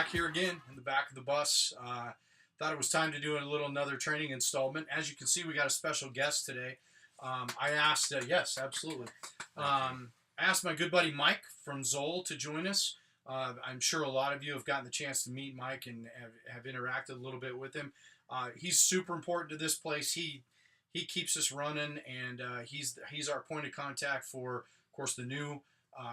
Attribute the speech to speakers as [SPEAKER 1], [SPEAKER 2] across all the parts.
[SPEAKER 1] back here again in the back of the bus. Thought it was time to do another training installment. As you can see, we got a special guest today. I asked, yes, absolutely. I asked my good buddy Mike from Zoll to join us. I'm sure a lot of you have gotten the chance to meet Mike and have interacted a little bit with him. He's super important to this place. He keeps us running, and he's our point of contact for, of course, the new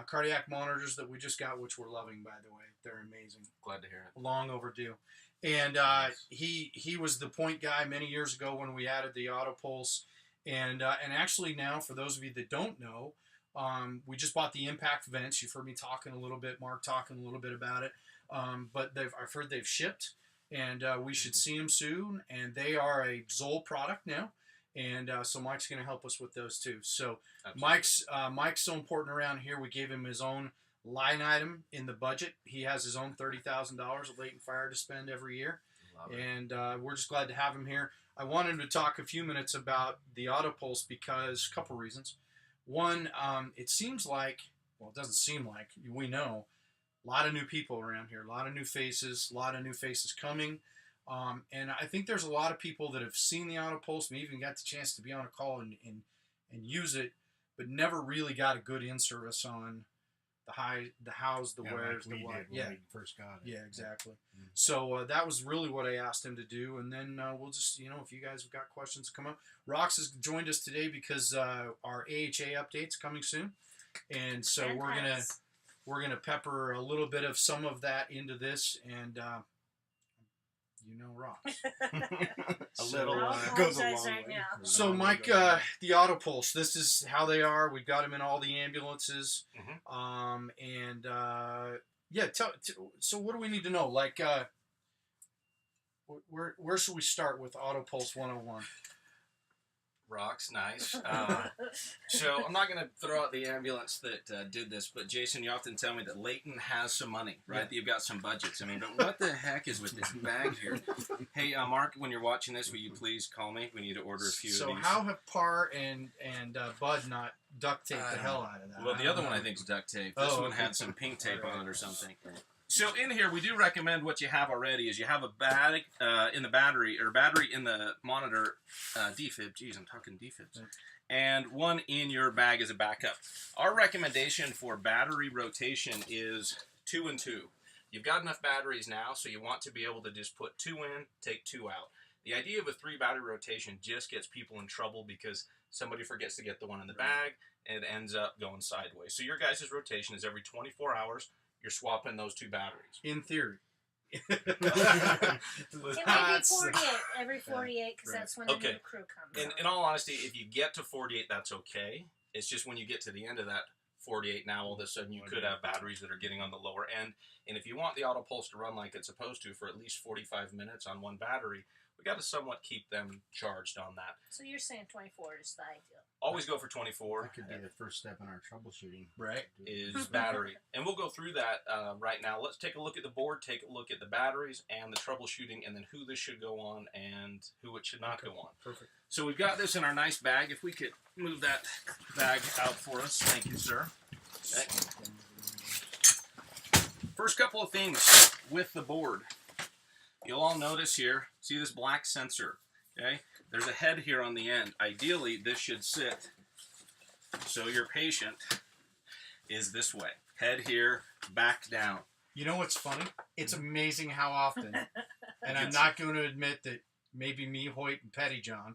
[SPEAKER 1] cardiac monitors that we just got, which we're loving, by the way. They're amazing.
[SPEAKER 2] Glad to hear it.
[SPEAKER 1] Long overdue. And he was the point guy many years ago when we added the AutoPulse. And actually now, for those of you that don't know, we just bought the impact vents. You've heard me talking a little bit, Mark talking a little bit about it. But I've heard they've shipped, and we should see them soon. And they are a Zoll product now. And so Mike's going to help us with those too. So absolutely. Mike's so important around here. We gave him his own line item in the budget. He has his own $30,000 of latent fire to spend every year. And we're just glad to have him here. I wanted him to talk a few minutes about the AutoPulse because a couple reasons. One, it seems like, well, it doesn't seem like, we know, a lot of new people around here, a lot of new faces coming. And I think there's a lot of people that have seen the AutoPulse, maybe even got the chance to be on a call and use it, but never really got a good in-service on the hows, the wheres,
[SPEAKER 3] like
[SPEAKER 1] the what.
[SPEAKER 3] When we first got it.
[SPEAKER 1] Yeah, exactly. Mm-hmm. So that was really what I asked him to do. And then we'll just, if you guys have got questions, come up. Rox has joined us today because our AHA update's coming soon. And so we're gonna pepper a little bit of some of that into this, and Rox.
[SPEAKER 3] A little goes a long way.
[SPEAKER 1] So Mike, the AutoPulse, this is how they are. We've got them in all the ambulances. Mm-hmm. So what do we need to know? Like, where should we start with AutoPulse 101?
[SPEAKER 2] Rocks, nice. So I'm not going to throw out the ambulance that did this, but Jason, you often tell me that Leighton has some money, right? That you've got some budgets. I mean, but what the heck is with this bag here? Hey, Mark, when you're watching this, will you please call me? We need to order a few of these.
[SPEAKER 1] So how have Parr and Bud not duct taped the hell out of that?
[SPEAKER 2] Well, the other one I think is duct tape. This one had some pink tape on it or something. So in here, we do recommend what you have already is you have a bag in the battery in the monitor defib. Geez, I'm talking defibs. And one in your bag as a backup. Our recommendation for battery rotation is 2 and 2. You've got enough batteries now, so you want to be able to just put 2 in, take 2 out. The idea of a 3 battery rotation just gets people in trouble because somebody forgets to get the one in the bag and it ends up going sideways. So your guys' rotation is every 24 hours. You're swapping those 2 batteries.
[SPEAKER 1] In theory.
[SPEAKER 4] It might be 48, every 48, because that's when the new crew comes.
[SPEAKER 2] In all honesty, if you get to 48, that's okay. It's just when you get to the end of that 48, now all of a sudden you could have batteries that are getting on the lower end. And if you want the AutoPulse to run like it's supposed to for at least 45 minutes on one battery, we got to somewhat keep them charged on that.
[SPEAKER 4] So you're saying 24 is the ideal.
[SPEAKER 2] Always go for 24.
[SPEAKER 3] That could be the first step in our troubleshooting.
[SPEAKER 1] Right.
[SPEAKER 2] Is battery. And we'll go through that right now. Let's take a look at the board, take a look at the batteries and the troubleshooting, and then who this should go on and who it should not go on.
[SPEAKER 1] Perfect.
[SPEAKER 2] So we've got this in our nice bag. If we could move that bag out for us. Thank you, sir. Okay. First couple of things with the board. You'll all notice here, see this black sensor, okay? There's a head here on the end. Ideally, this should sit so your patient is this way. Head here, back down.
[SPEAKER 1] You know what's funny? It's amazing how often, and I'm not going to admit that maybe me, Hoyt, and Pettyjohn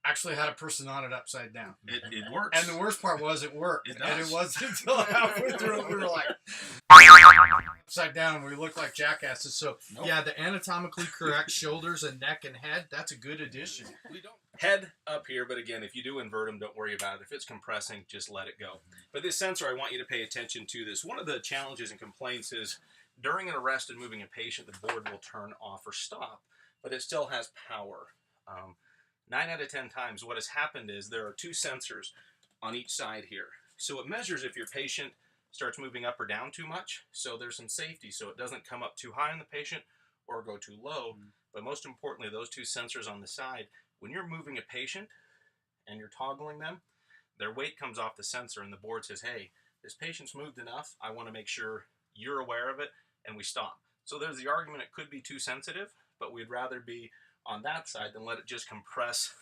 [SPEAKER 1] actually had a person on it upside down.
[SPEAKER 2] It works.
[SPEAKER 1] And the worst part was it worked.
[SPEAKER 2] It does.
[SPEAKER 1] And it wasn't until halfway through it we were like upside down and we looked like jackasses. So yeah, the anatomically correct shoulders and neck and head, that's a good addition.
[SPEAKER 2] We don't head up here, but again, if you do invert them, don't worry about it. If it's compressing, just let it go. But this sensor, I want you to pay attention to this. One of the challenges and complaints is during an arrest and moving a patient, the board will turn off or stop, but it still has power. 9 out of 10 times what has happened is there are 2 sensors on each side here. So it measures if your patient starts moving up or down too much. So there's some safety so it doesn't come up too high on the patient or go too low. But most importantly, those 2 sensors on the side, when you're moving a patient and you're toggling them, their weight comes off the sensor and the board says, hey, this patient's moved enough. I want to make sure you're aware of it. and we stop. So there's the argument it could be too sensitive, but we'd rather be on that side than let it just compress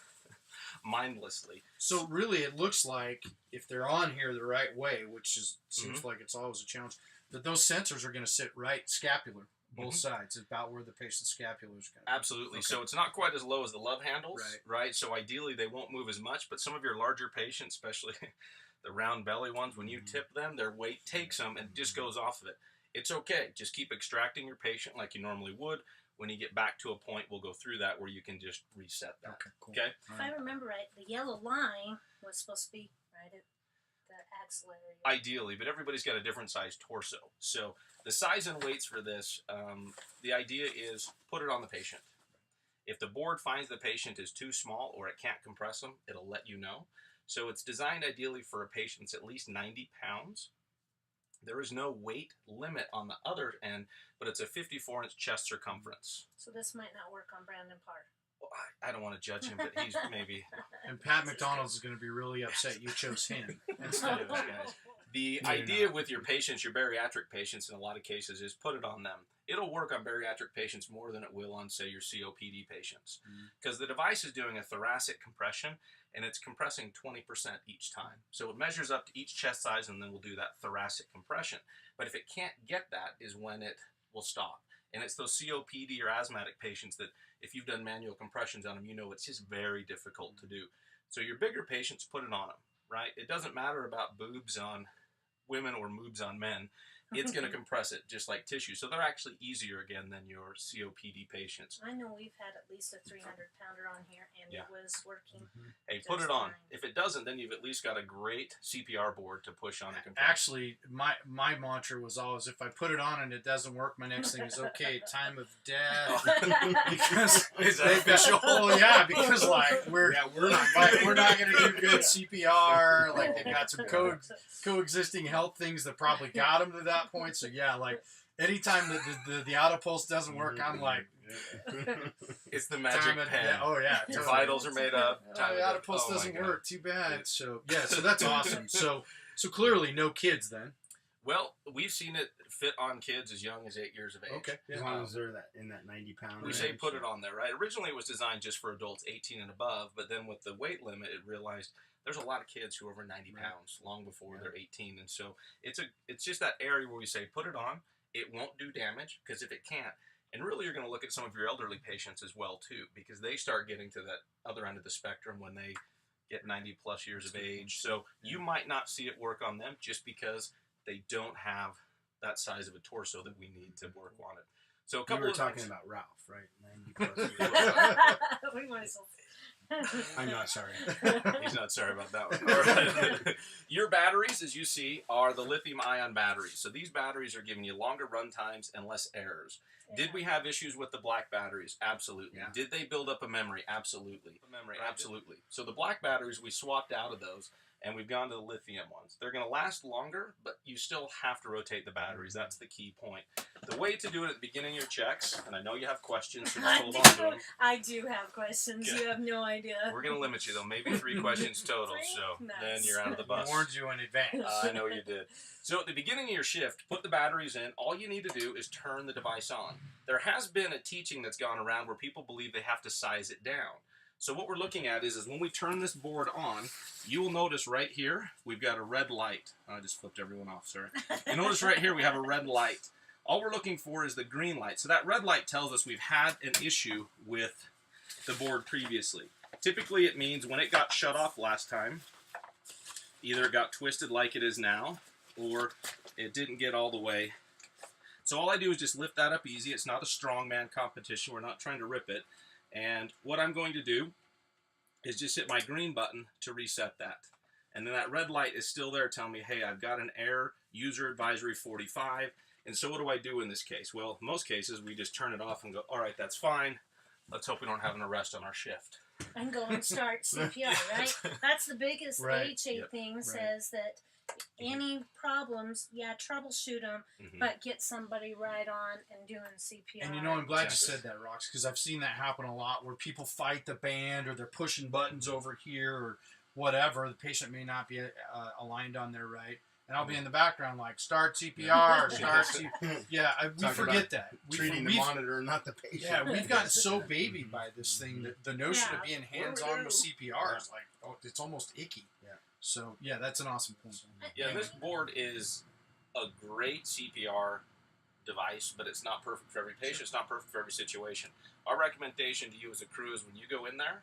[SPEAKER 2] mindlessly.
[SPEAKER 1] So really, it looks like if they're on here the right way, which is seems like it's always a challenge, that those sensors are going to sit right scapular, both sides, about where the patient's scapula is going to be.
[SPEAKER 2] Absolutely. Okay. So it's not quite as low as the love handles, right? So ideally, they won't move as much, but some of your larger patients, especially the round belly ones, when you tip them, their weight takes them and just goes off of it. It's okay. Just keep extracting your patient like you normally would. When you get back to a point, we'll go through that where you can just reset that.
[SPEAKER 1] Okay, cool.
[SPEAKER 2] Okay?
[SPEAKER 4] If I remember right, the yellow line was supposed to be right at the axillary.
[SPEAKER 2] Ideally, but everybody's got a different size torso. So the size and weights for this, the idea is put it on the patient. If the board finds the patient is too small or it can't compress them, it'll let you know. So it's designed ideally for a patient that's at least 90 pounds. There is no weight limit on the other end, but it's a 54-inch chest circumference.
[SPEAKER 4] So this might not work on Brandon Parr.
[SPEAKER 2] Well, I don't want to judge him, but he's maybe...
[SPEAKER 1] And Pat McDonald's is going to be really upset you chose him instead of us guys.
[SPEAKER 2] The idea with your patients, your bariatric patients in a lot of cases, is put it on them. It'll work on bariatric patients more than it will on, say, your COPD patients. Because the device is doing a thoracic compression, and it's compressing 20% each time. So it measures up to each chest size, and then we'll do that thoracic compression. But if it can't get that is when it will stop. And it's those COPD or asthmatic patients that if you've done manual compressions on them, you know it's just very difficult to do. So your bigger patients, put it on them, right? It doesn't matter about boobs on women or moobs on men. It's going to compress it just like tissue. So they're actually easier, again, than your COPD patients.
[SPEAKER 4] I know we've had at least a 300-pounder on here, and it was working.
[SPEAKER 2] Hey, put it on. If it doesn't, then you've at least got a great CPR board to push on and compress.
[SPEAKER 1] Actually, my mantra was always, if I put it on and it doesn't work, my next thing is, okay, time of death. Because
[SPEAKER 2] is that official?
[SPEAKER 1] Well, yeah, because like we're not going to do good CPR. Like they've got some coexisting health things that probably got them to that point. So yeah, like anytime the AutoPulse doesn't work, I'm like,
[SPEAKER 2] it's the magic pen.
[SPEAKER 1] Yeah, oh yeah,
[SPEAKER 2] your vitals are made up.
[SPEAKER 1] The AutoPulse doesn't work. Too bad. So yeah, so that's awesome. So clearly no kids then.
[SPEAKER 2] Well, we've seen it fit on kids as young as 8 years of age.
[SPEAKER 1] Okay.
[SPEAKER 3] As long as they're in that 90-pound
[SPEAKER 2] We say put it on there, right? Originally it was designed just for adults 18 and above, but then with the weight limit, it realized there's a lot of kids who are over 90 pounds long before they're 18. And so it's just that area where we say put it on. It won't do damage, because if it can't, and really you're going to look at some of your elderly patients as well too, because they start getting to that other end of the spectrum when they get 90 plus years of age. So you might not see it work on them just because they don't have that size of a torso that we need to work on it. So a couple
[SPEAKER 3] you were
[SPEAKER 2] of
[SPEAKER 3] talking
[SPEAKER 2] things.
[SPEAKER 3] about Ralph, right? 90 plus years.
[SPEAKER 4] We might as well.
[SPEAKER 3] I'm not sorry.
[SPEAKER 2] He's not sorry about that one. All right. Your batteries, as you see, are the lithium-ion batteries. So these batteries are giving you longer run times and less errors.
[SPEAKER 4] Yeah.
[SPEAKER 2] Did we have issues with the black batteries? Absolutely.
[SPEAKER 3] Yeah.
[SPEAKER 2] Did they build up a memory? Absolutely. Absolutely. So the black batteries, we swapped out of those, and we've gone to the lithium ones. They're going to last longer, but you still have to rotate the batteries. That's the key point. The way to do it at the beginning of your checks, and I know you have questions, so just hold on to them.
[SPEAKER 4] I do have questions.
[SPEAKER 2] Okay.
[SPEAKER 4] You have no idea.
[SPEAKER 2] We're going to limit you, though. Maybe 3 questions total, so
[SPEAKER 4] Nice.
[SPEAKER 2] then you're out of the bus.
[SPEAKER 1] Warned you in advance.
[SPEAKER 2] I know you did. So at the beginning of your shift, put the batteries in. All you need to do is turn the device on. There has been a teaching that's gone around where people believe they have to size it down. So what we're looking at is when we turn this board on, you will notice right here, we've got a red light. I just flipped everyone off, sorry. You notice right here we have a red light. All we're looking for is the green light. So that red light tells us we've had an issue with the board previously. Typically it means when it got shut off last time, either it got twisted like it is now, or it didn't get all the way. So all I do is just lift that up easy. It's not a strongman competition. We're not trying to rip it. And what I'm going to do is just hit my green button to reset that. And then that red light is still there telling me, hey, I've got an error, user advisory 45. And so what do I do in this case? Well, in most cases, we just turn it off and go, all right, that's fine. Let's hope we don't have an arrest on our shift.
[SPEAKER 4] And go and start CPR, right? That's the biggest HA thing, says that any problems, troubleshoot them, but get somebody right on and doing CPR.
[SPEAKER 1] And you know, I'm glad you said that, Rox, because I've seen that happen a lot where people fight the band or they're pushing buttons over here or whatever. The patient may not be aligned on there right. and I'll be in the background like start CPR, start CPR. Yeah, we
[SPEAKER 3] Talk
[SPEAKER 1] forget that.
[SPEAKER 3] Treating the monitor, not the patient.
[SPEAKER 1] Yeah, we've gotten so babied by this thing that the notion of being hands-on with CPR is like, oh, it's almost icky.
[SPEAKER 3] Yeah.
[SPEAKER 1] So yeah, that's an awesome point.
[SPEAKER 2] Yeah, this board is a great CPR device, but it's not perfect for every patient. It's not perfect for every situation. Our recommendation to you as a crew is when you go in there,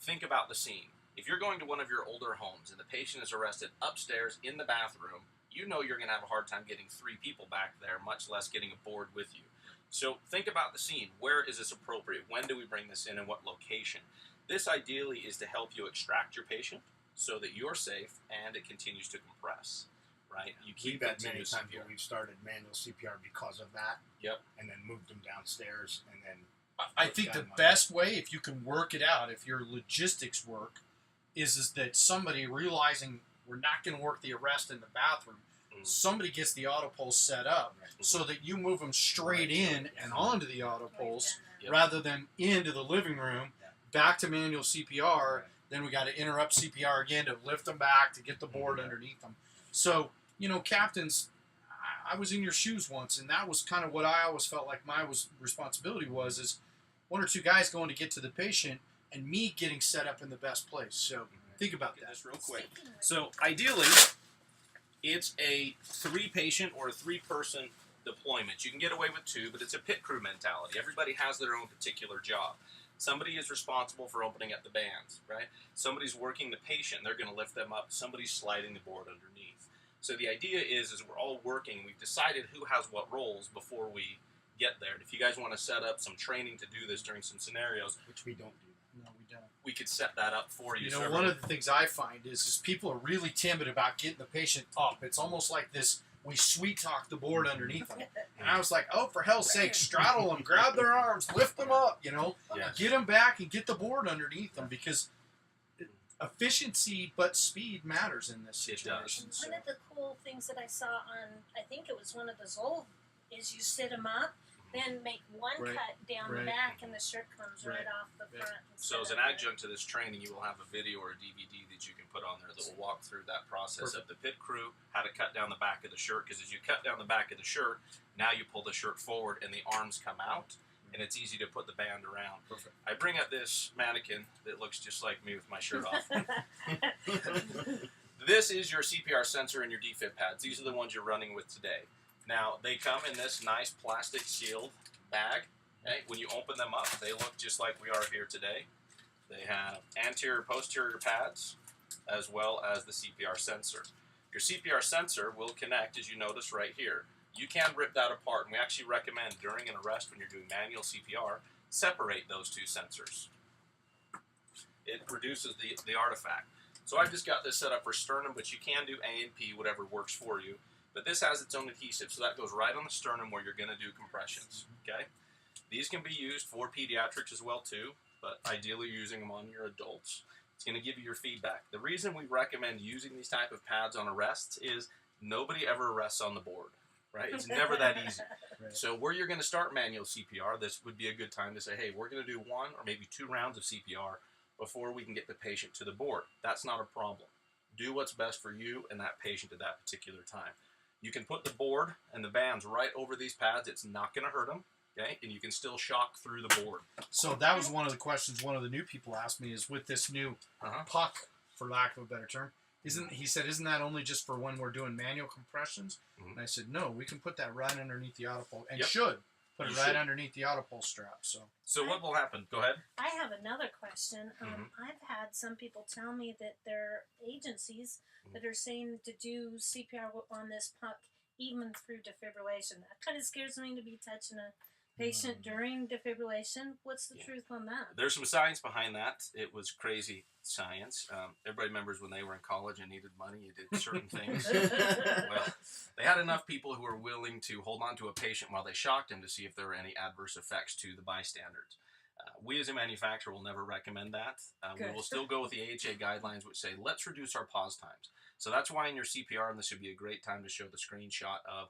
[SPEAKER 2] think about the scene. If you're going to one of your older homes and the patient is arrested upstairs in the bathroom, you know you're going to have a hard time getting 3 people back there, much less getting a board with you. So think about the scene. Where is this appropriate? When do we bring this in and what location? This ideally is to help you extract your patient so that you're safe and it continues to compress, right? You keep
[SPEAKER 3] We've
[SPEAKER 2] that
[SPEAKER 3] had many
[SPEAKER 2] continuous
[SPEAKER 3] times
[SPEAKER 2] CPR.
[SPEAKER 3] where we've started manual CPR because of that.
[SPEAKER 2] Yep.
[SPEAKER 3] And then moved them downstairs and then.
[SPEAKER 1] I think the best way, if you can work it out, if your logistics work, is that somebody realizing we're not going to work the arrest in the bathroom, somebody gets the AutoPulse set up so that you move them straight in and onto the AutoPulse rather than into the living room, back to manual CPR. Then we got to interrupt CPR again to lift them back to get the board underneath them. So, you know, captains, I was in your shoes once, and that was kind of what I always felt like my responsibility was, is 1 or 2 guys going to get to the patient and me getting set up in the best place. So think about that.
[SPEAKER 2] Just real quick. So ideally, it's a 3-patient or a 3-person deployment. You can get away with 2, but it's a pit crew mentality. Everybody has their own particular job. Somebody is responsible for opening up the bands, right? Somebody's working the patient. They're going to lift them up. Somebody's sliding the board underneath. So the idea is we're all working. We've decided who has what roles before we get there. And if you guys want to set up some training to do this during some scenarios,
[SPEAKER 3] which we don't do.
[SPEAKER 1] No, we don't.
[SPEAKER 2] We could set that up for you.
[SPEAKER 1] You know, one of the things I find is people are really timid about getting the patient up. It's almost like this, we sweet talk the board underneath them. And I was like, oh, for hell's sake, straddle them, grab their arms, lift them up, you know, get them back and get the board underneath them, because efficiency but speed matters in this situation.
[SPEAKER 4] One of the cool things that I saw on, I think it was one of the Zoll, is you sit them up, then make one cut down the back, and the shirt comes right off the front.
[SPEAKER 2] So as an adjunct to this training, you will have a video or a DVD that you can put on there that will walk through that process of the pit crew, how to cut down the back of the shirt, because as you cut down the back of the shirt, now you pull the shirt forward and the arms come out, and it's easy to put the band around.
[SPEAKER 1] Perfect.
[SPEAKER 2] I bring up this mannequin that looks just like me with my shirt off. This is your CPR sensor and your defib pads. These are the ones you're running with today. Now, they come in this nice plastic sealed bag. Okay? When you open them up, they look just like we are here today. They have anterior, posterior pads, as well as the CPR sensor. Your CPR sensor will connect, as you notice right here. You can rip that apart, and we actually recommend during an arrest when you're doing manual CPR, separate those 2 sensors. It reduces the artifact. So I've just got this set up for sternum, but you can do A and P, whatever works for you. But this has its own adhesive, so that goes right on the sternum where you're going to do compressions, okay? These can be used for pediatrics as well, too, but ideally using them on your adults. It's going to give you your feedback. The reason we recommend using these type of pads on arrests is nobody ever arrests on the board, right? It's never that easy. So where you're going to start manual CPR, this would be a good time to say, hey, we're going to do 1 or maybe 2 rounds of CPR before we can get the patient to the board. That's not a problem. Do what's best for you and that patient at that particular time. You can put the board and the bands right over these pads. It's not going to hurt them, okay? And you can still shock through the board.
[SPEAKER 1] So that was one of the questions one of the new people asked me, is with this new puck, for lack of a better term, isn't that only just for when we're doing manual compressions? And I said, no, we can put that right underneath the AutoPulse, and should put it right underneath the AutoPulse strap. So
[SPEAKER 2] what will happen? Go ahead.
[SPEAKER 4] I have another question. I've had some people tell me that there are agencies that are saying to do CPR on this puck even through defibrillation. That kind of scares me to be touching a patient during defibrillation. What's the truth on that?
[SPEAKER 2] There's some science behind that. It was crazy science. Everybody remembers when they were in college and needed money, you did certain things. Well, they had enough people who were willing to hold on to a patient while they shocked him to see if there were any adverse effects to the bystanders. We as a manufacturer will never recommend that. We will still go with the AHA guidelines, which say let's reduce our pause times. So that's why in your CPR, and this would be a great time to show the screenshot of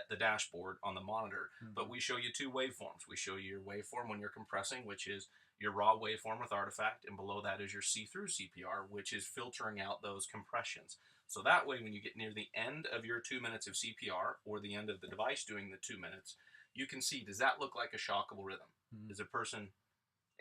[SPEAKER 2] the dashboard on the monitor, but we show you 2 waveforms. We show you your waveform when you're compressing, which is your raw waveform with artifact, and below that is your see-through CPR, which is filtering out those compressions. So that way, when you get near the end of your 2 minutes of CPR or the end of the device doing the 2 minutes, you can see, does that look like a shockable rhythm? Is a person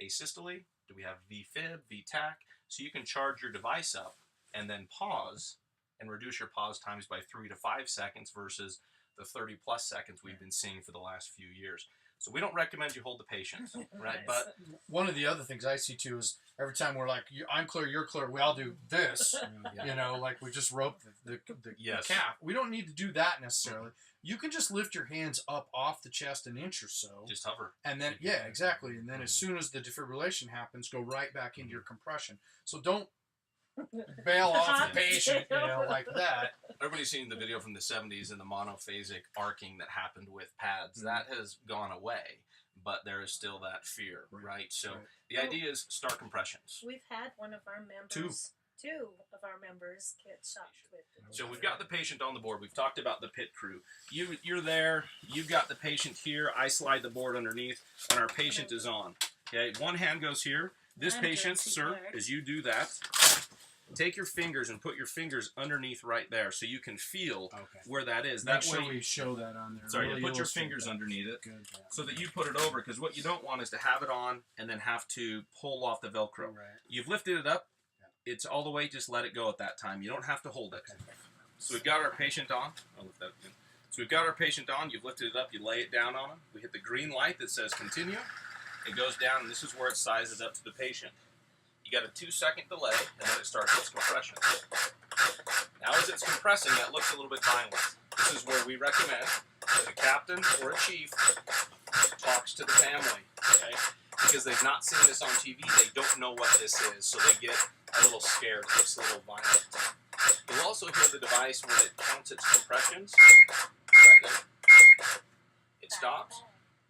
[SPEAKER 2] asystole? Do we have VFib, VTAC? So you can charge your device up and then pause and reduce your pause times by 3 to 5 seconds versus the 30 plus seconds we've been seeing for the last few years. So we don't recommend you hold the patient, right? But
[SPEAKER 1] one of the other things I see too is every time we're like, I'm clear, you're clear, we all do this, you know, like we just rope the calf. We don't need to do that necessarily. You can just lift your hands up off the chest an inch or so.
[SPEAKER 2] Just hover.
[SPEAKER 1] And then, yeah, exactly. And then as soon as the defibrillation happens, go right back into your compression. So don't bail off the patient, you know, like that.
[SPEAKER 2] Everybody's seen the video from the 70s and the monophasic arcing that happened with pads. That has gone away, but there is still that fear, right? So the idea is start compressions.
[SPEAKER 4] We've had one of our members, two of our members get shocked with it.
[SPEAKER 2] So we've got the patient on the board. We've talked about the pit crew. You're there. You've got the patient here. I slide the board underneath, and our patient is on. Okay, one hand goes here. This patient, sir, as you do that, take your fingers and put your fingers underneath right there so you can feel where that is.
[SPEAKER 1] Make sure we show that on there.
[SPEAKER 2] Sorry, put your fingers underneath it so that you put it over, because what you don't want is to have it on and then have to pull off the Velcro. You've lifted it up. It's all the way, just let it go at that time. You don't have to hold it. So we've got our patient on. I'll lift that again. So we've got our patient on. You've lifted it up. You lay it down on him. We hit the green light that says continue. It goes down, and this is where it sizes up to the patient. You got a 2-second delay, and then it starts its compression. Now as it's compressing, that looks a little bit violent. This is where we recommend that a captain or a chief talks to the family, okay? Because they've not seen this on TV, they don't know what this is, so they get a little scared, it gets a little violent. You'll also hear the device when it counts its compressions. Right there. It stops.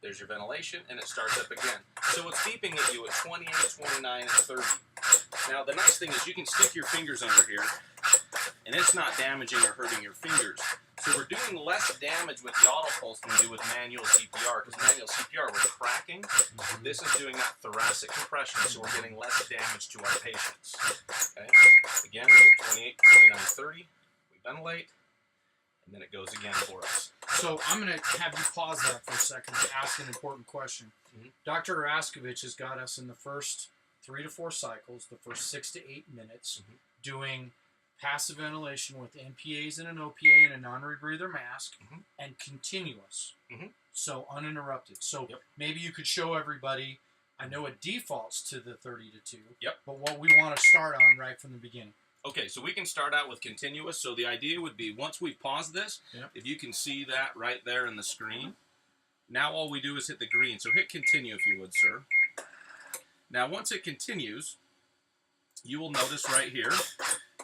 [SPEAKER 2] There's your ventilation, and it starts up again. So it's beeping at you at 28, 29, and 30. Now, the nice thing is you can stick your fingers under here, and it's not damaging or hurting your fingers. So we're doing less damage with the AutoPulse than we do with manual CPR, because manual CPR, we're cracking. This is doing that thoracic compression, so we're getting less damage to our patients. Okay? Again, we get 28, 29, 30. We ventilate, and then it goes again for us.
[SPEAKER 1] So I'm going to have you pause that for a second to ask an important question. Dr. Raskovich has got us in the first 3 to 4 cycles, the first 6 to 8 minutes, doing passive ventilation with NPAs and an OPA and a non-rebreather mask, and continuous. So uninterrupted. So maybe you could show everybody, I know it defaults to the 30 to 2, but what we want to start on right from the beginning.
[SPEAKER 2] Okay, so we can start out with continuous. So the idea would be, once we've paused this, if you can see that right there in the screen, now all we do is hit the green. So hit continue if you would, sir. Now once it continues, you will notice right here,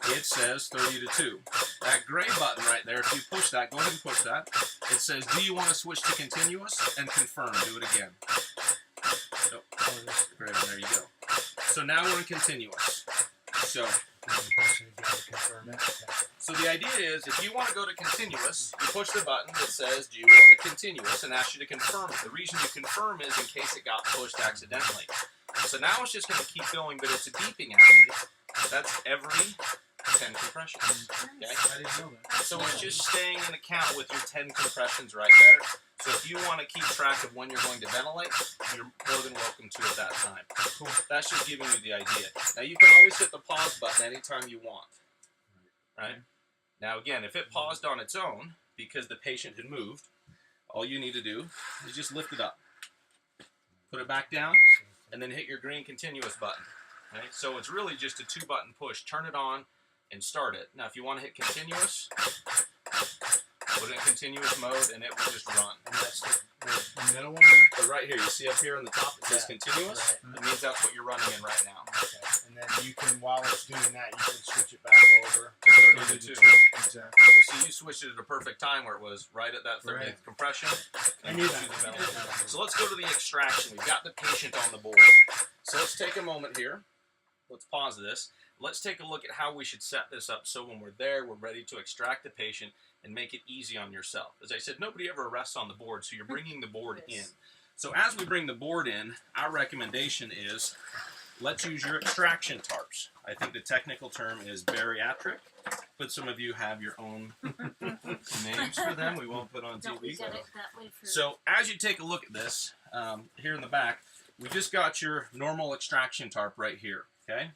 [SPEAKER 2] it says 30 to 2. That gray button right there, if you push that, go ahead and push that. It says, do you want to switch to continuous? And confirm. Do it again. So, great, there you go. So now we're in continuous. So the idea is, if you want to go to continuous, you push the button that says, do you want to continuous, and asks you to confirm it. The reason you confirm is in case it got pushed accidentally. So now it's just going to keep going, but it's beeping at me. That's every 10 compressions. Okay?
[SPEAKER 1] I didn't know that.
[SPEAKER 2] So it's just staying in account with your 10 compressions right there. So if you want to keep track of when you're going to ventilate, you're more than welcome to at that time.
[SPEAKER 1] Cool.
[SPEAKER 2] That's just giving you the idea. Now you can always hit the pause button anytime you want. Right? Now again, if it paused on its own because the patient had moved, all you need to do is just lift it up. Put it back down, and then hit your green continuous button. Right? So it's really just a 2-button push. Turn it on and start it. Now if you want to hit continuous, put it in continuous mode, and it will just run.
[SPEAKER 1] And that's the middle one there.
[SPEAKER 2] So right here, you see up here in the top, it says continuous. It means that's what you're running in right now.
[SPEAKER 3] And then you can, while it's doing that, you can switch it back over.
[SPEAKER 2] To 30 to 2.
[SPEAKER 1] Exactly.
[SPEAKER 2] So you switched it at a perfect time where it was right at that 30th compression.
[SPEAKER 3] I knew that.
[SPEAKER 2] So let's go to the extraction. We've got the patient on the board. So let's take a moment here. Let's pause this. Let's take a look at how we should set this up so when we're there, we're ready to extract the patient and make it easy on yourself. As I said, nobody ever rests on the board, so you're bringing the board in. So as we bring the board in, our recommendation is let's use your extraction tarps. I think the technical term is bariatric, but some of you have your own names for them. We won't put on
[SPEAKER 4] Don't we
[SPEAKER 2] TV.
[SPEAKER 4] get it that way for
[SPEAKER 2] So as you take a look at this, here in the back, we just got your normal extraction tarp right here, okay?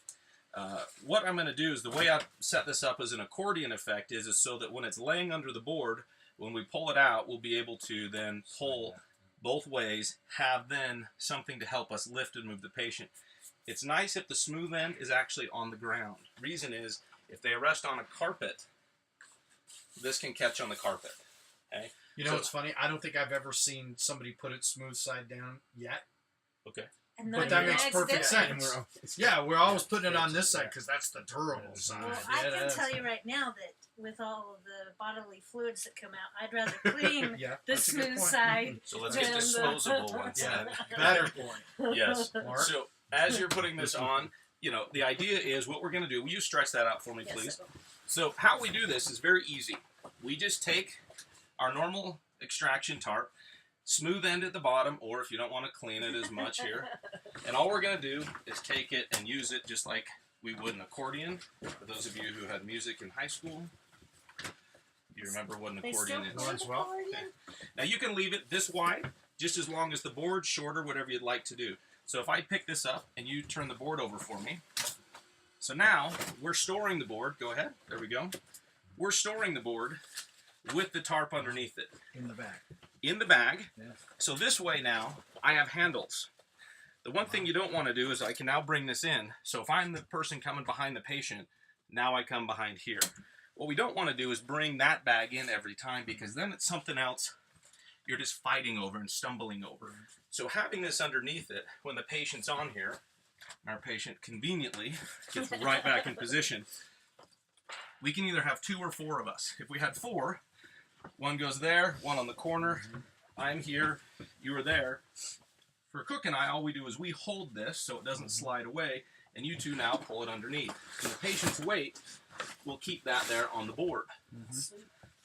[SPEAKER 2] What I'm going to do is the way I set this up as an accordion effect is so that when it's laying under the board, when we pull it out, we'll be able to then pull both ways, have then something to help us lift and move the patient. It's nice if the smooth end is actually on the ground. Reason is, if they rest on a carpet, this can catch on the carpet. Okay?
[SPEAKER 1] You know what's funny? I don't think I've ever seen somebody put it smooth side down yet.
[SPEAKER 2] Okay.
[SPEAKER 4] And
[SPEAKER 1] But that makes
[SPEAKER 4] legs
[SPEAKER 1] perfect
[SPEAKER 4] different.
[SPEAKER 1] sense. Yeah, we're always putting it on this side because that's the durable side.
[SPEAKER 4] Well, I
[SPEAKER 1] Yeah,
[SPEAKER 4] can
[SPEAKER 1] that's-
[SPEAKER 4] tell you right now that with all of the bodily fluids that come out, I'd rather clean
[SPEAKER 1] Yeah,
[SPEAKER 4] the
[SPEAKER 1] that's a good
[SPEAKER 4] smooth
[SPEAKER 1] point.
[SPEAKER 4] side.
[SPEAKER 2] So let's get
[SPEAKER 4] Then the-
[SPEAKER 2] disposable ones.
[SPEAKER 1] Yeah, better point.
[SPEAKER 2] Yes.
[SPEAKER 1] Mark?
[SPEAKER 2] So as you're putting this on, you know, the idea is what we're going to do. Will you stretch that out for me,
[SPEAKER 4] Yes,
[SPEAKER 2] please?
[SPEAKER 4] I will.
[SPEAKER 2] So how we do this is very easy. We just take our normal extraction tarp, smooth end at the bottom, or if you don't want to clean it as much here, and all we're going to do is take it and use it just like we would an accordion. For those of you who had music in high school, you remember what an
[SPEAKER 4] They still
[SPEAKER 2] accordion is.
[SPEAKER 4] play
[SPEAKER 1] As well.
[SPEAKER 4] accordion?
[SPEAKER 2] Now you can leave it this wide, just as long as the board's shorter, whatever you'd like to do. So if I pick this up and you turn the board over for me, so now we're storing the board. Go ahead. There we go. We're storing the board with the tarp underneath it
[SPEAKER 1] In the back.
[SPEAKER 2] in the bag.
[SPEAKER 1] Yeah.
[SPEAKER 2] So this way now I have handles. The one thing you don't want to do is I can now bring this in. So if I'm the person coming behind the patient, now I come behind here. What we don't want to do is bring that bag in every time because then it's something else you're just fighting over and stumbling over. So having this underneath it, when the patient's on here, our patient conveniently gets right back in position, we can either have 2 or 4 of us. If we had 4, one goes there, one on the corner, I'm here, you are there. For Cook and I, all we do is we hold this so it doesn't slide away, and you two now pull it underneath. And the patient's weight will keep that there on the board.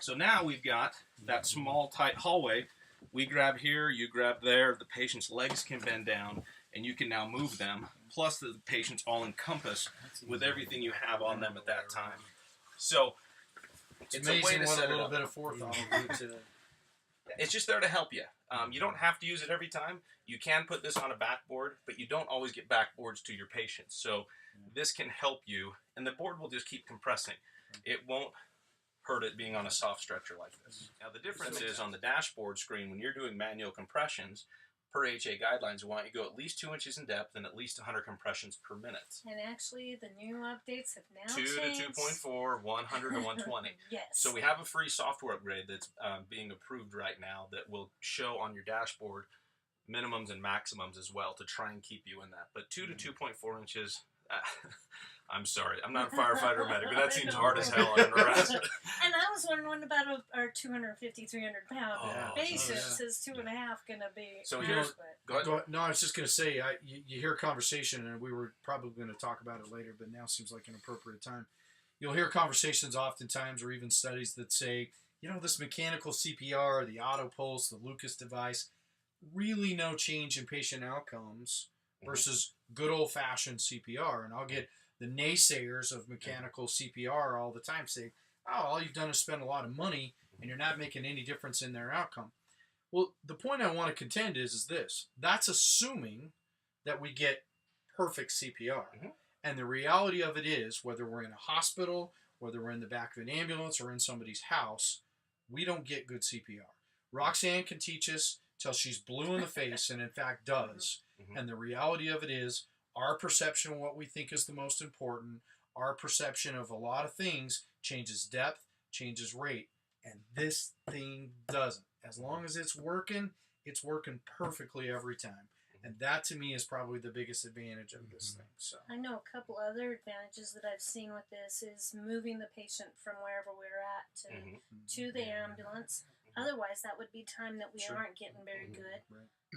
[SPEAKER 2] So now we've got that small, tight hallway. We grab here, you grab there, the patient's legs can bend down, and you can now move them. Plus the patient's all encompassed with everything you have on them at that time. So it's a way
[SPEAKER 1] amazing
[SPEAKER 2] to
[SPEAKER 1] what
[SPEAKER 2] set
[SPEAKER 1] a
[SPEAKER 2] it
[SPEAKER 1] little
[SPEAKER 2] up.
[SPEAKER 1] bit of forethought will do to
[SPEAKER 2] It's just there to help you. You don't have to use it every time. You can put this on a backboard, but you don't always get backboards to your patients. So this can help you, and the board will just keep compressing. It won't hurt it being on a soft stretcher like this. Now the difference is on the dashboard screen, when you're doing manual compressions, per HA guidelines, we want you to go at least 2 inches in depth and at least 100 compressions per minute.
[SPEAKER 4] And actually, the new updates have now
[SPEAKER 2] 2
[SPEAKER 4] changed.
[SPEAKER 2] to 2.4, 100 to 120.
[SPEAKER 4] Yes.
[SPEAKER 2] So we have a free software upgrade that's being approved right now that will show on your dashboard minimums and maximums as well to try and keep you in that. But 2 to 2.4 inches, I'm sorry, I'm not a firefighter or medic, but that seems hard as hell on an arrest.
[SPEAKER 4] And I was wondering about our 250, 300 pound
[SPEAKER 2] Oh,
[SPEAKER 4] patients.
[SPEAKER 1] yeah.
[SPEAKER 4] Is 2.5 going to be?
[SPEAKER 2] So
[SPEAKER 4] much,
[SPEAKER 2] here's-
[SPEAKER 4] but-
[SPEAKER 2] Go ahead.
[SPEAKER 1] No, I was just going to say, you hear a conversation, and we were probably going to talk about it later, but now seems like an appropriate time. You'll hear conversations oftentimes, or even studies that say, you know, this mechanical CPR, the AutoPulse, the Lucas device, really no change in patient outcomes versus good old-fashioned CPR. And I'll get the naysayers of mechanical CPR all the time say, oh, all you've done is spend a lot of money, and you're not making any difference in their outcome. Well, the point I want to contend is this. That's assuming that we get perfect CPR. And the reality of it is, whether we're in a hospital, whether we're in the back of an ambulance or in somebody's house, we don't get good CPR. Roxanne can teach us till she's blue in the face, and in fact does. And the reality of it is, our perception of what we think is the most important, our perception of a lot of things changes depth, changes rate. And this thing doesn't. As long as it's working perfectly every time. And that to me is probably the biggest advantage of this thing. So
[SPEAKER 4] I know a couple other advantages that I've seen with this is moving the patient from wherever we're at to the ambulance. Otherwise, that would be time that we aren't getting very good.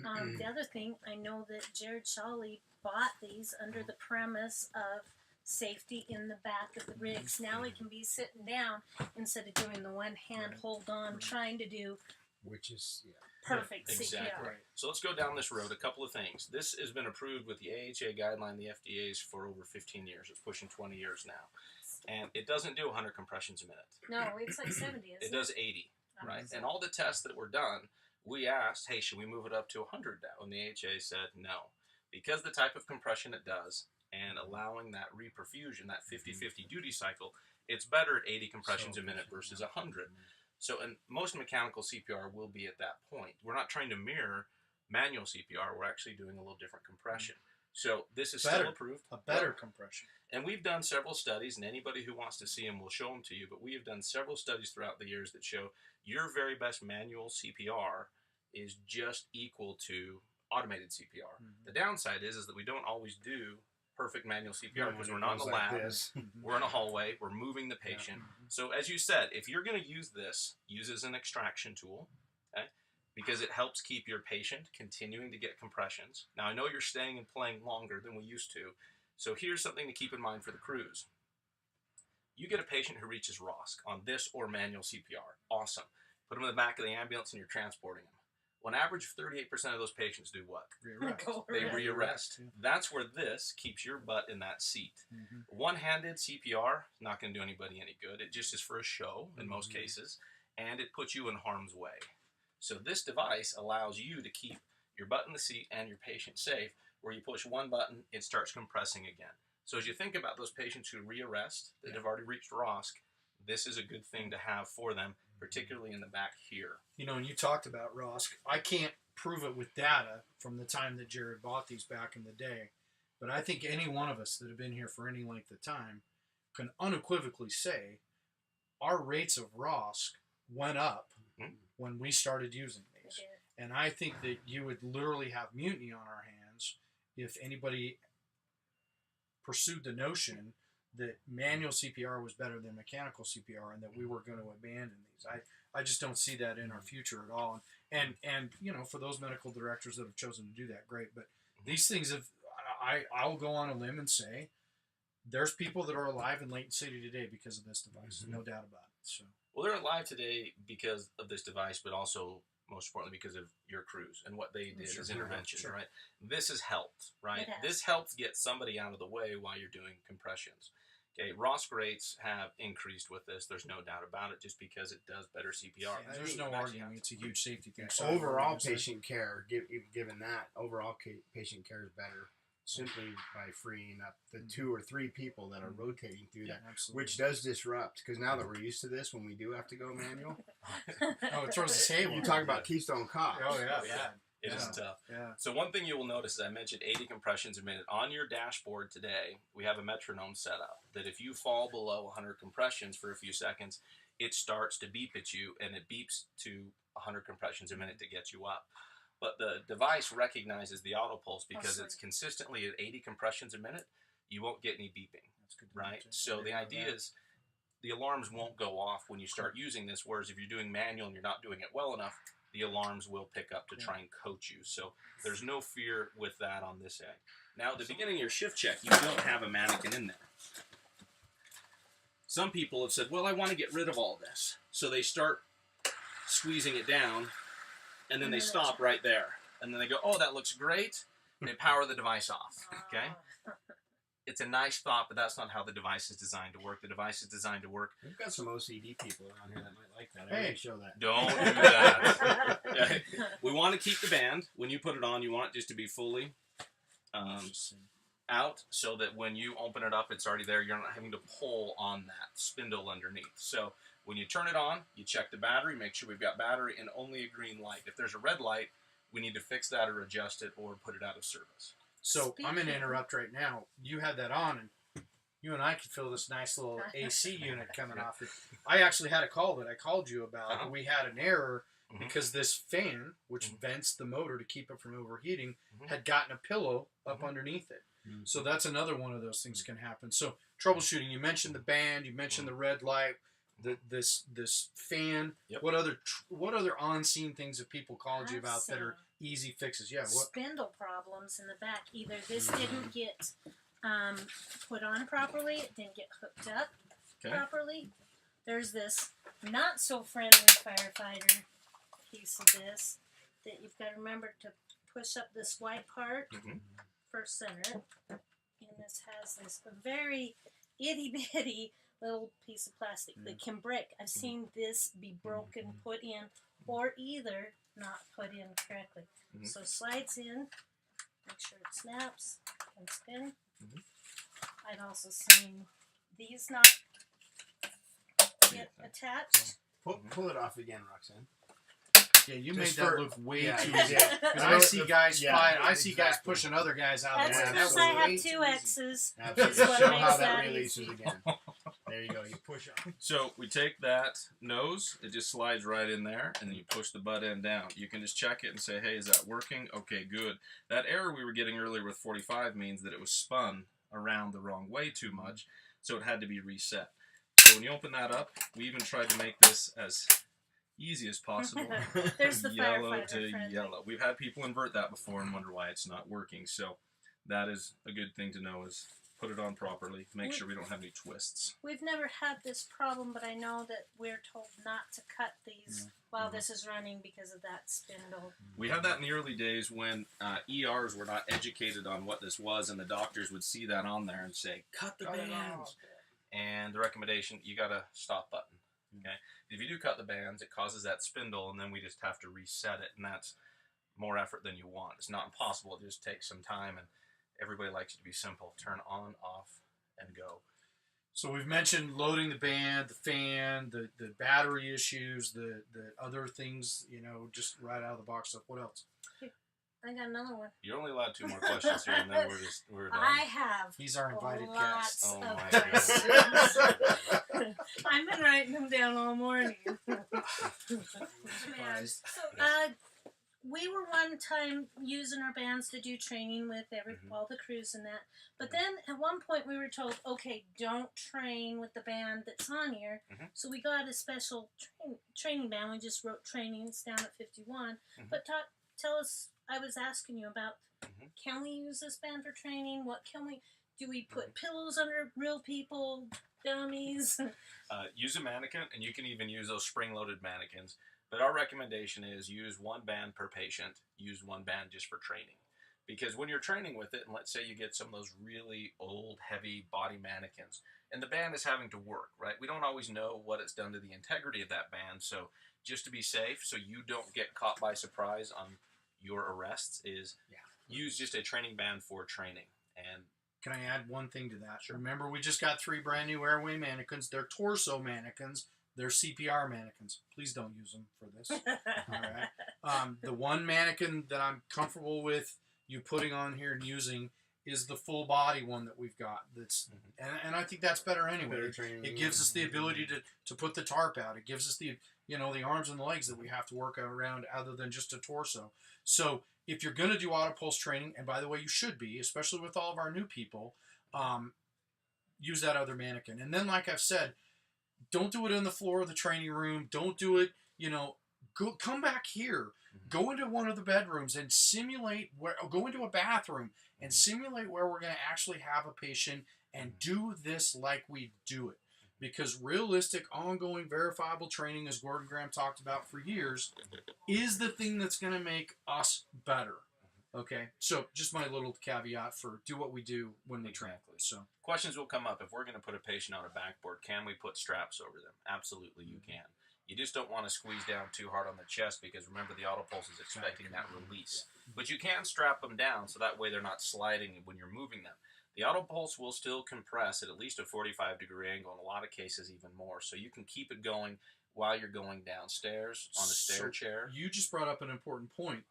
[SPEAKER 1] Right.
[SPEAKER 4] The other thing, I know that Jared Shawley bought these under the premise of safety in the back of the rigs. Now we can be sitting down instead of doing the one hand hold on, trying to do
[SPEAKER 3] Which is
[SPEAKER 4] perfect
[SPEAKER 2] Exactly.
[SPEAKER 4] CPR.
[SPEAKER 1] Right.
[SPEAKER 2] So let's go down this road. A couple of things. This has been approved with the AHA guideline, the FDA's, for over 15 years. It's pushing 20 years now. And it doesn't do 100 compressions a minute.
[SPEAKER 4] No, it's like 70, isn't
[SPEAKER 2] It does 80,
[SPEAKER 4] Oh,
[SPEAKER 2] right?
[SPEAKER 4] so-
[SPEAKER 2] And all the tests that were done, we asked, hey, should we move it up to 100 now? And the AHA said no. Because the type of compression it does and allowing that reperfusion, that 50-50 duty cycle, it's better at 80 compressions a minute versus 100. So, and most mechanical CPR will be at that point. We're not trying to mirror manual CPR. We're actually doing a little different compression. So this is
[SPEAKER 1] Better.
[SPEAKER 2] still approved.
[SPEAKER 1] A better compression.
[SPEAKER 2] And we've done several studies, and anybody who wants to see them will show them to you, but we have done several studies throughout the years that show your very best manual CPR is just equal to automated CPR.
[SPEAKER 1] Mhm.
[SPEAKER 2] The downside is that we don't always do perfect manual CPR because we're not in the
[SPEAKER 3] Goes
[SPEAKER 2] lab.
[SPEAKER 3] like this.
[SPEAKER 2] We're in a hallway. We're moving the patient. So as you said, if you're going to use this, use it as an extraction tool, okay? Because it helps keep your patient continuing to get compressions. Now, I know you're staying and playing longer than we used to. So here's something to keep in mind for the crews. You get a patient who reaches ROSC on this or manual CPR. Awesome. Put them in the back of the ambulance and you're transporting them. Well, an average of 38% of those patients do what?
[SPEAKER 1] Rearrest.
[SPEAKER 4] Go
[SPEAKER 2] They
[SPEAKER 4] around.
[SPEAKER 2] rearrest.
[SPEAKER 1] Yeah.
[SPEAKER 2] That's where this keeps your butt in that seat.
[SPEAKER 1] Mhm.
[SPEAKER 2] One-handed CPR, not going to do anybody any good. It just is for a show in most cases, and it puts you in harm's way. So this device allows you to keep your butt in the seat and your patient safe, where you push one button, it starts compressing again. So as you think about those patients who rearrest that have already reached ROSC, this is a good thing to have for them, particularly in the back here.
[SPEAKER 1] You know, and you talked about ROSC. I can't prove it with data from the time that Jared bought these back in the day, but I think any one of us that have been here for any length of time can unequivocally say our rates of ROSC went up when we started using
[SPEAKER 4] They
[SPEAKER 1] these.
[SPEAKER 4] did.
[SPEAKER 1] And I think that you would literally have mutiny on our hands if anybody pursued the notion that manual CPR was better than mechanical CPR and that we were going to abandon these. I just don't see that in our future at all. And you know, for those medical directors that have chosen to do that, great. But these things have, I'll go on a limb and say there's people that are alive in Layton City today because of this device. No doubt about it. So.
[SPEAKER 2] Well, they're alive today because of this device, but also, most importantly, because of your crews and what they did
[SPEAKER 1] Sure.
[SPEAKER 2] as interventions,
[SPEAKER 1] Sure.
[SPEAKER 2] right? This has helped, right?
[SPEAKER 4] It has.
[SPEAKER 2] This helps get somebody out of the way while you're doing compressions. Okay, ROSC rates have increased with this. There's no doubt about it, just because it does better CPR.
[SPEAKER 1] Yeah, there's no argument. It's a huge safety thing. So
[SPEAKER 3] Overall patient care, given that, overall patient care is better simply by freeing up the 2 or 3 people that are rotating through
[SPEAKER 1] Yeah,
[SPEAKER 3] that,
[SPEAKER 1] absolutely.
[SPEAKER 3] which does disrupt. Because now that we're used to this, when we do have to go manual,
[SPEAKER 1] Oh, it throws the table.
[SPEAKER 3] you talk about Keystone Cops.
[SPEAKER 1] Oh yeah,
[SPEAKER 2] Yeah. It is
[SPEAKER 1] Yeah.
[SPEAKER 2] tough.
[SPEAKER 1] yeah.
[SPEAKER 2] So one thing you will notice, as I mentioned, 80 compressions a minute. On your dashboard today, we have a metronome set up that if you fall below 100 compressions for a few seconds, it starts to beep at you, and it beeps to 100 compressions a minute to get you up. But the device recognizes the AutoPulse because it's consistently at 80 compressions a minute. You won't get any beeping,
[SPEAKER 1] That's good to know,
[SPEAKER 2] right?
[SPEAKER 1] too.
[SPEAKER 2] So the
[SPEAKER 1] Yeah,
[SPEAKER 2] idea
[SPEAKER 1] that.
[SPEAKER 2] is the alarms won't go off when you start using this, whereas if you're doing manual and you're not doing it well enough, the alarms will pick up to try and coach you. So there's no fear with that on this end. Now, at the beginning of your shift check, you don't have a mannequin in there. Some people have said, well, I want to get rid of all this. So they start squeezing it down, and then they stop right there. And then they go, oh, that looks great. And they power the device off, okay? It's a nice thought, but that's not how the device is designed to work. The device is designed to work.
[SPEAKER 3] We've got some OCD people around here that might like that.
[SPEAKER 1] Hey.
[SPEAKER 3] I may show that.
[SPEAKER 2] Don't do that. Okay? We want to keep the band. When you put it on, you want it just to be fully out so that when you open it up, it's already there. You're not having to pull on that spindle underneath. So when you turn it on, you check the battery, make sure we've got battery and only a green light. If there's a red light, we need to fix that or adjust it or put it out of service.
[SPEAKER 1] So I'm going to
[SPEAKER 4] Speaking-
[SPEAKER 1] interrupt right now. You had that on, and you and I could feel this nice little AC unit coming off it. I actually had a call that I called you about.
[SPEAKER 2] Uh-huh.
[SPEAKER 1] We had an error
[SPEAKER 2] Mhm.
[SPEAKER 1] because this fan, which vents the motor to keep it from overheating, had gotten a pillow up underneath it. So that's another one of those things can happen. So troubleshooting. You mentioned the band. You mentioned the red light. This fan.
[SPEAKER 2] Yep.
[SPEAKER 1] What other on-scene things have people called you about that are easy fixes? Yeah. What?
[SPEAKER 4] Spindle problems in the back. Either this didn't get put on properly, it didn't get hooked up
[SPEAKER 1] Okay.
[SPEAKER 4] properly. There's this not so friendly firefighter piece of this that you've got to remember to push up this white part for center. And this has this very itty bitty little piece of plastic that can break. I've seen this be broken, put in, or either not put in correctly. So slides in, make sure it snaps and spin. I've also seen these not get attached.
[SPEAKER 3] Pull it off again, Roxanne.
[SPEAKER 1] Yeah, you made that look way too
[SPEAKER 3] easy.
[SPEAKER 1] easy. Because I see guys fight. I see guys pushing other guys out of the
[SPEAKER 4] That's
[SPEAKER 1] way.
[SPEAKER 4] because I have 2 X's.
[SPEAKER 3] Absolutely.
[SPEAKER 4] That's what
[SPEAKER 3] Show
[SPEAKER 4] makes
[SPEAKER 3] how that
[SPEAKER 4] that
[SPEAKER 3] releases
[SPEAKER 4] easy.
[SPEAKER 3] again. There you go. You push up.
[SPEAKER 2] So we take that nose, it just slides right in there, and then you push the butt end down. You can just check it and say, hey, is that working? Okay, good. That error we were getting earlier with 45 means that it was spun around the wrong way too much, so it had to be reset. So when you open that up, we even tried to make this as easy as possible.
[SPEAKER 4] There's the
[SPEAKER 2] Yellow
[SPEAKER 4] firefighter
[SPEAKER 2] to
[SPEAKER 4] friendly.
[SPEAKER 2] yellow. We've had people invert that before and wonder why it's not working. So that is a good thing to know, is put it on properly. Make sure we don't have any twists.
[SPEAKER 4] We've never had this problem, but I know that we're told not to cut these while this is running because of that spindle.
[SPEAKER 2] We had that in the early days when ERs were not educated on what this was, and the doctors would see that on there and say, cut the bands. And the recommendation, you got a stop button. Okay, if you do cut the bands, it causes that spindle, and then we just have to reset it, and that's more effort than you want. It's not impossible. It just takes some time, and everybody likes it to be simple. Turn on, off, and go.
[SPEAKER 1] So we've mentioned loading the band, the fan, the battery issues, the other things, just right out of the box stuff. What else?
[SPEAKER 4] I got another one.
[SPEAKER 2] You're only allowed 2 more questions here, and then we're done.
[SPEAKER 4] I have.
[SPEAKER 1] He's our invited
[SPEAKER 4] lots
[SPEAKER 1] guest.
[SPEAKER 2] Oh
[SPEAKER 4] of
[SPEAKER 2] my
[SPEAKER 4] questions. I've been writing them down all morning. Man. We were one time using our bands to do training with all the crews and that. But then at one point we were told, okay, don't train with the band that's on here. So we got a special training band. We just wrote trainings down at 51. But tell us, I was asking you about, can we use this band for training? What can we, do we put pillows under real people, dummies?
[SPEAKER 2] Use a mannequin, and you can even use those spring-loaded mannequins. But our recommendation is use 1 band per patient. Use 1 band just for training. Because when you're training with it, and let's say you get some of those really old, heavy body mannequins, and the band is having to work, right? We don't always know what it's done to the integrity of that band. So just to be safe, so you don't get caught by surprise on your arrests, is use just a training band for training. And
[SPEAKER 1] can I add one thing to that? Sure. Remember, we just got 3 brand new airway mannequins. They're torso mannequins. They're CPR mannequins. Please don't use them for this. All right. The one mannequin that I'm comfortable with you putting on here and using is the full body one that we've got. That's and I think that's better anyway. It gives us the ability to put the tarp out. It gives us the the arms and the legs that we have to work around other than just a torso. So if you're going to do AutoPulse training, and by the way, you should be, especially with all of our new people, use that other mannequin. And then, like I've said, don't do it in the floor of the training room. Don't do it, come back here. Go into one of the bedrooms and simulate go into a bathroom and simulate where we're going to actually have a patient and do this like we do it. Because realistic, ongoing, verifiable training, as Gordon Graham talked about for years, is the thing that's going to make us better. Okay, so just my little caveat for do what we do when we train. So
[SPEAKER 2] questions will come up. If we're going to put a patient on a backboard, can we put straps over them? Absolutely, you can. You just don't want to squeeze down too hard on the chest, because remember, the AutoPulse is expecting that release. But you can strap them down so that way they're not sliding when you're moving them. The AutoPulse will still compress at least a 45-degree angle, in a lot of cases even more, so you can keep it going while you're going downstairs on a stair chair.
[SPEAKER 1] You just brought up an important point,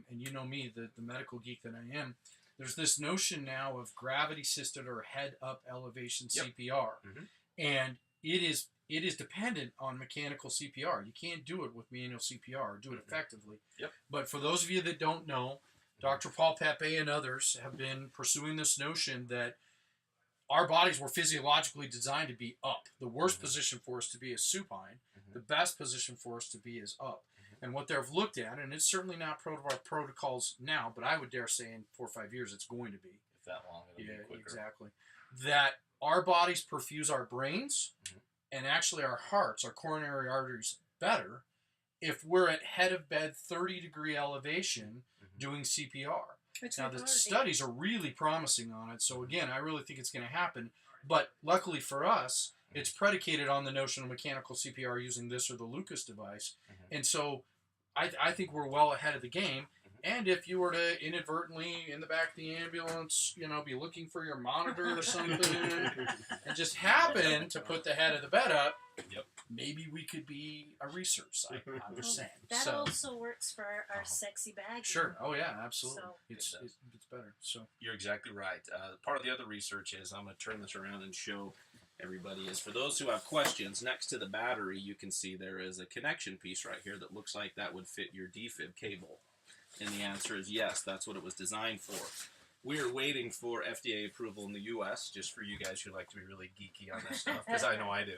[SPEAKER 1] and you know me, the medical geek that I am. There's this notion now of gravity-assisted or head-up elevation CPR, and it is dependent on mechanical CPR. You can't do it with manual CPR or do it effectively. But for those of you that don't know, Dr. Paul Pepe and others have been pursuing this notion that our bodies were physiologically designed to be up. The worst position for us to be is supine. The best position for us to be is up. And what they've looked at, and it's certainly not part of our protocols now, but I would dare say in 4 or 5 years it's going to be.
[SPEAKER 2] If that long, it'll be quicker.
[SPEAKER 1] Exactly. That our bodies perfuse our brains and actually our hearts, our coronary arteries better, if we're at head of bed 30-degree elevation doing CPR.
[SPEAKER 4] Which
[SPEAKER 1] Now,
[SPEAKER 4] we've
[SPEAKER 1] the
[SPEAKER 4] already-
[SPEAKER 1] studies are really promising on it. So, again, I really think it's going to happen. But luckily for us, it's predicated on the notion of mechanical CPR using this or the Lucas device. And so I think we're well ahead of the game. And if you were to inadvertently, in the back of the ambulance, be looking for your monitor or something, and just happen to put the head of the bed up, maybe we could be a research site. I'm just saying.
[SPEAKER 4] That
[SPEAKER 1] So,
[SPEAKER 4] also works for our sexy bag.
[SPEAKER 1] sure. Oh, yeah, absolutely.
[SPEAKER 4] So-
[SPEAKER 1] It's better. So
[SPEAKER 2] You're exactly right. Part of the other research is, I'm going to turn this around and show everybody, is for those who have questions, next to the battery, you can see there is a connection piece right here that looks like that would fit your defib cable. And the answer is yes, that's what it was designed for. We're waiting for FDA approval in the U.S., just for you guys who like to be really geeky on this stuff, because I know I do.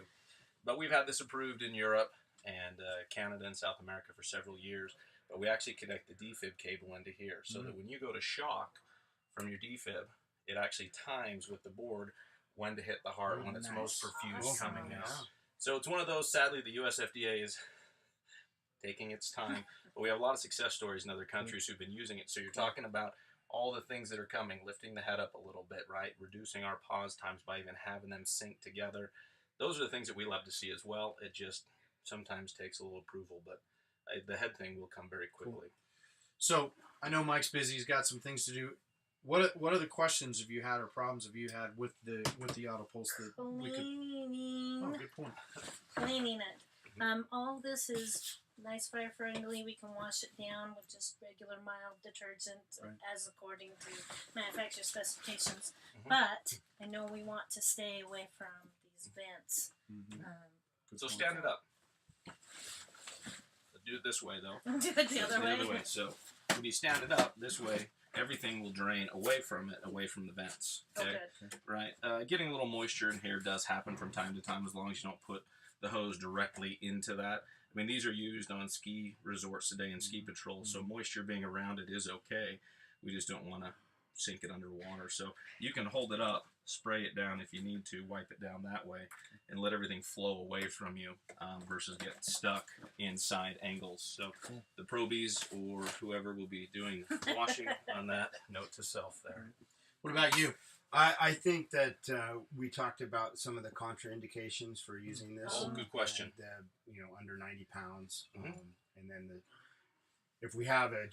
[SPEAKER 2] But we've had this approved in Europe and Canada and South America for several years. But we actually connect the defib cable into here, so that when you go to shock from your defib, it actually times with the board when to hit the heart, when it's most perfused coming out. So it's one of those, sadly, the US FDA is taking its time. But we have a lot of success stories in other countries who've been using it. So you're talking about all the things that are coming, lifting the head up a little bit, right? Reducing our pause times by even having them sync together. Those are the things that we love to see as well. It just sometimes takes a little approval, but the head thing will come very quickly.
[SPEAKER 1] So I know Mike's busy. He's got some things to do. What other questions have you had or problems have you had with the AutoPulse that we could? Oh, good point.
[SPEAKER 4] Cleaning it. All this is nice, fire friendly. We can wash it down with just regular mild detergent, as according to manufacturer specifications. But I know we want to stay away from these vents.
[SPEAKER 2] So stand it up. Do it this way, though.
[SPEAKER 4] Do it the other way.
[SPEAKER 2] So when you stand it up this way, everything will drain away from it, away from the vents. Okay, right. Getting a little moisture in here does happen from time to time, as long as you don't put the hose directly into that. I mean, these are used on ski resorts today and ski patrols, so moisture being around it is okay. We just don't want to sink it underwater. So you can hold it up, spray it down if you need to, wipe it down that way, and let everything flow away from you versus get stuck inside angles. So the probies or whoever will be doing washing on that, note to self there.
[SPEAKER 1] What about you?
[SPEAKER 3] I think that we talked about some of the contraindications for using this.
[SPEAKER 2] Oh, good question.
[SPEAKER 3] Under 90 pounds. And then if we have a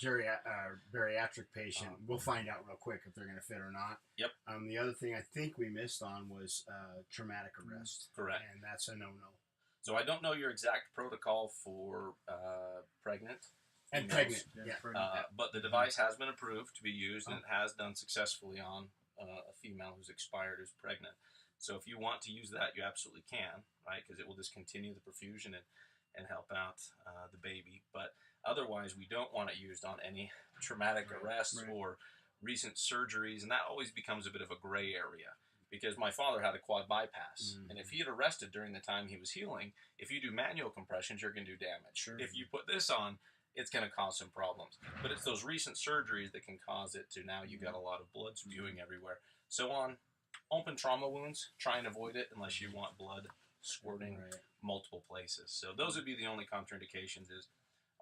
[SPEAKER 3] bariatric patient, we'll find out real quick if they're going to fit or not.
[SPEAKER 2] Yep.
[SPEAKER 3] The other thing I think we missed on was traumatic arrest.
[SPEAKER 2] Correct.
[SPEAKER 3] And that's a no-no.
[SPEAKER 2] So I don't know your exact protocol for pregnant.
[SPEAKER 3] And pregnant, yeah.
[SPEAKER 2] But the device has been approved to be used, and it has done successfully on a female who's expired who's pregnant. So if you want to use that, you absolutely can, right? Because it will just continue the perfusion and help out the baby. But otherwise, we don't want it used on any traumatic arrests or recent surgeries, and that always becomes a bit of a gray area. Because my father had a quad bypass, and if he had arrested during the time he was healing, if you do manual compressions, you're going to do damage. If you put this on, it's going to cause some problems. But it's those recent surgeries that can cause it to now you got a lot of blood spewing everywhere. So on open trauma wounds, try and avoid it unless you want blood squirting multiple places. So those would be the only contraindications is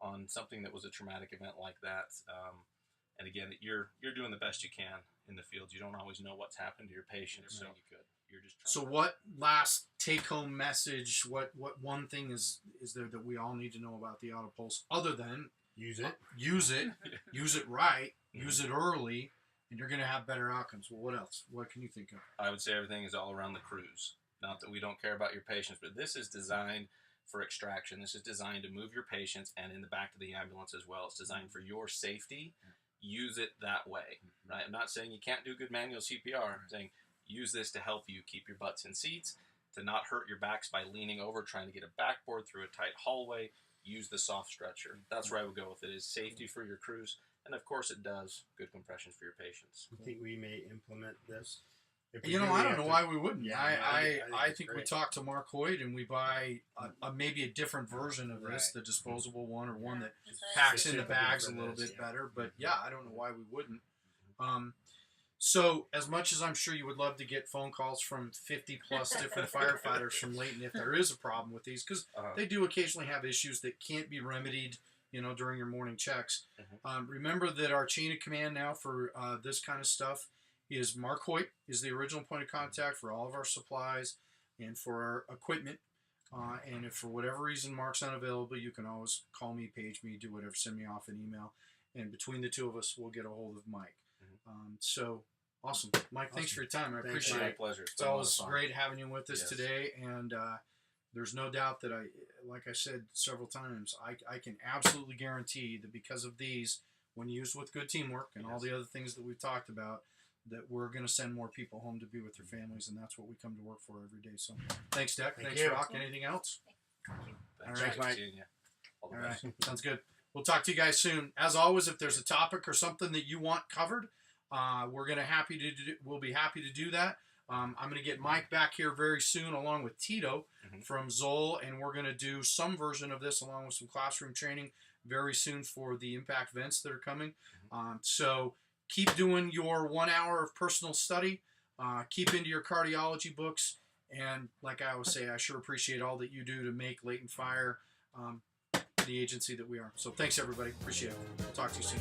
[SPEAKER 2] on something that was a traumatic event like that. And again, you're doing the best you can in the field. You don't always know what's happened to your patient, so you're just trying.
[SPEAKER 1] So what last take-home message, what one thing is there that we all need to know about the AutoPulse other than
[SPEAKER 3] use it,
[SPEAKER 1] use it right, use it early, and you're going to have better outcomes. Well, what else? What can you think of?
[SPEAKER 2] I would say everything is all around the cruise. Not that we don't care about your patients, but this is designed for extraction. This is designed to move your patients and in the back of the ambulance as well. It's designed for your safety. Use it that way, right? I'm not saying you can't do good manual CPR. I'm saying use this to help you keep your butts in seats, to not hurt your backs by leaning over, trying to get a backboard through a tight hallway. Use the soft stretcher. That's where I would go with it, is safety for your crews. And of course it does good compressions for your patients.
[SPEAKER 3] I think we may implement this.
[SPEAKER 1] I don't know why we wouldn't.
[SPEAKER 3] Yeah,
[SPEAKER 1] I think we talk to Mark Hoyt and we buy maybe a different version of this, the disposable one or one that packs in the bags a little bit better. But yeah, I don't know why we wouldn't. So, as much as I'm sure you would love to get phone calls from 50 plus different firefighters from Layton if there is a problem with these, because they do occasionally have issues that can't be remedied, during your morning checks. Remember that our chain of command now for this kind of stuff is Mark Hoyt is the original point of contact for all of our supplies and for our equipment. And if for whatever reason Mark's unavailable, you can always call me, page me, do whatever, send me off an email. And between the two of us, we'll get a hold of Mike. So awesome. Mike, thanks for your time. I appreciate it.
[SPEAKER 2] My pleasure.
[SPEAKER 1] It's always great having you with us today. And there's no doubt that like I said several times, I can absolutely guarantee that because of these, when used with good teamwork and all the other things that we've talked about, that we're going to send more people home to be with their families, and that's what we come to work for every day. So thanks, Deck. Thanks, Rock. Anything else?
[SPEAKER 2] Thanks.
[SPEAKER 1] All right,
[SPEAKER 2] Mike. All
[SPEAKER 1] right. Sounds good. We'll talk to you guys soon. As always, if there's a topic or something that you want covered, we'll be happy to do that. I'm going to get Mike back here very soon, along with Tito from Zoll, and we're going to do some version of this along with some classroom training very soon for the impact vents that are coming. So keep doing your 1 hour of personal study. Keep into your cardiology books, and like I always say, I sure appreciate all that you do to make Layton Fire the agency that we are. So thanks, everybody. Appreciate it. We'll talk to you soon.